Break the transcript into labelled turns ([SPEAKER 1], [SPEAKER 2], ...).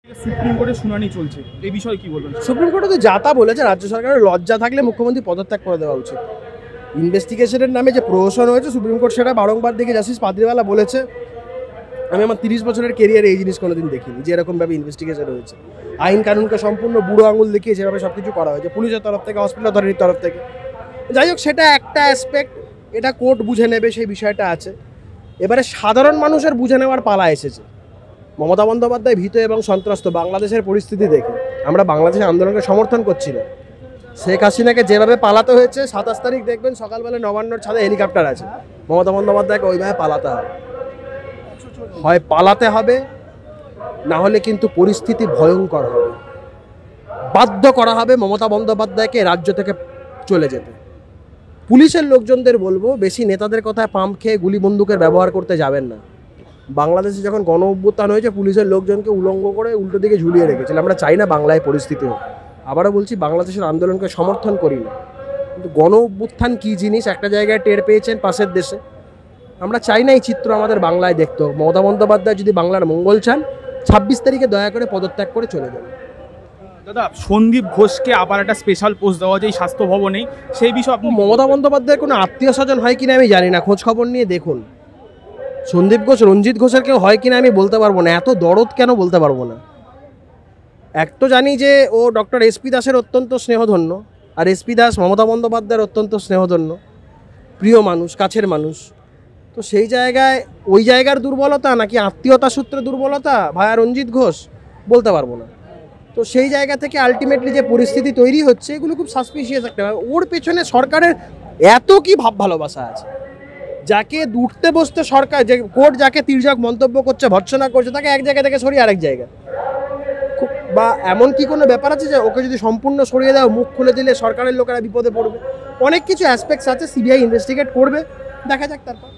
[SPEAKER 1] Supreme কোর্টে শুনানি চলছে, এই বিষয়ে কি বলবেন?
[SPEAKER 2] সুপ্রিম কোর্টে তো যা তা বলেছে, রাজ্য সরকারের লজ্জা থাকলে মুখ্যমন্ত্রী পদত্যাগ করে দেওয়া উচিত। ইনভেস্টিগেশনের নামে যে প্রহসন হয়েছে, সুপ্রিম কোর্ট সেটা বারংবার দেখে জাস্টিস পাদ্রিওয়ালা বলেছে। আমি আমার 30 বছরের কেরিয়ারে এই জিনিস কোনোদিন দেখিনি যে এরকমভাবে ইনভেস্টিগেশন হয়েছে। আইন কানুনকে সম্পূর্ণ বুড়ো আঙুল দেখিয়ে যেভাবে সব কিছু করা হয়েছে, পুলিশের তরফ থেকে, হসপিটাল অথরিটির তরফ থেকে। যাই হোক, সেটা একটা অ্যাসপেক্ট, এটা কোর্ট বুঝে নেবে, সেই বিষয়টা আছে। এবারে সাধারণ মানুষের বুঝে নেওয়ার পালা এসেছে। মমতা বন্দ্যোপাধ্যায় ভীত এবং সন্ত্রস্ত বাংলাদেশের পরিস্থিতি দেখে। আমরা বাংলাদেশের আন্দোলনকে সমর্থন করছি না। শেখ হাসিনাকে যেভাবে পালাতে হয়েছে, 27 তারিখ দেখবেন সকালবেলা নবান্নর ছাদে হেলিকপ্টার আছে। মমতা বন্দ্যোপাধ্যায়কে ওইভাবে পালাতে হবে, হয় পালাতে হবে, না হলে কিন্তু পরিস্থিতি ভয়ঙ্কর হবে। বাধ্য করা হবে মমতা বন্দ্যোপাধ্যায়কে রাজ্য থেকে চলে যেতে। পুলিশের লোকজনদের বলবো, বেশি নেতাদের কথায় পাম্প খেয়ে গুলি বন্দুকের ব্যবহার করতে যাবেন না। বাংলাদেশে যখন গণ অভ্যুত্থান হয়েছে, পুলিশের লোকজনকে উলঙ্গ করে উল্টো দিকে ঝুলিয়ে রেখেছিল। আমরা চাই না বাংলায় পরিস্থিতি হোক। আবারও বলছি, বাংলাদেশের আন্দোলনকে সমর্থন করি না, কিন্তু গণ অভ্যুত্থান কী জিনিস একটা জায়গায় টের পেয়েছেন পাশের দেশে। আমরা চাই না এই চিত্র আমাদের বাংলায় দেখতে হোক। মমতা বন্দ্যোপাধ্যায় যদি বাংলার মঙ্গল চান, 26 তারিখে দয়া করে পদত্যাগ করে চলে যাবেন।
[SPEAKER 1] দাদা, সন্দীপ ঘোষকে আবার একটা স্পেশাল পোস্ট দেওয়া যায় স্বাস্থ্য ভবনেই, সেই বিষয়ে আপনি
[SPEAKER 2] মমতা বন্দ্যোপাধ্যায়ের কোনো আত্মীয় স্বজন হয় কিনা আমি জানি না, খোঁজ খবর নিয়ে দেখুন। সন্দীপ ঘোষ, রঞ্জিত ঘোষের কেউ হয় কিনা আমি বলতে পারবো না। এত দরদ কেন বলতে পারবো না? এক তো জানি যে ও ডক্টর এসপি দাসের অত্যন্ত স্নেহধন্য, আর এসপি দাস মমতা বন্দ্যোপাধ্যায়ের অত্যন্ত স্নেহধন্য, প্রিয় মানুষ, কাছের মানুষ। তো সেই জায়গায় ওই জায়গার দুর্বলতা নাকি আত্মীয়তা সূত্রে দুর্বলতা ভায়া রঞ্জিত ঘোষ বলতে পারবো না। তো সেই জায়গা থেকে আলটিমেটলি যে পরিস্থিতি তৈরি হচ্ছে, এগুলো খুব সাসপিশিয়াস একটা ব্যাপার। ওর পেছনে সরকারের এত কি ভাব ভালোবাসা আছে? যাকে উঠতে বসতে সরকার, যে কোর্ট যাকে তির্যক মন্তব্য করছে, ভর্ৎসনা করছে, তাকে এক জায়গা থেকে সরিয়ে আরেক জায়গা, বা এমন কি কোনো ব্যাপার আছে যে ওকে যদি সম্পূর্ণ সরিয়ে দাও, মুখ খুলে দিলে সরকারের লোকেরা বিপদে পড়বে? অনেক কিছু অ্যাসপেক্টস আছে, সিবিআই ইনভেস্টিগেট করবে, দেখা যাক তারপর।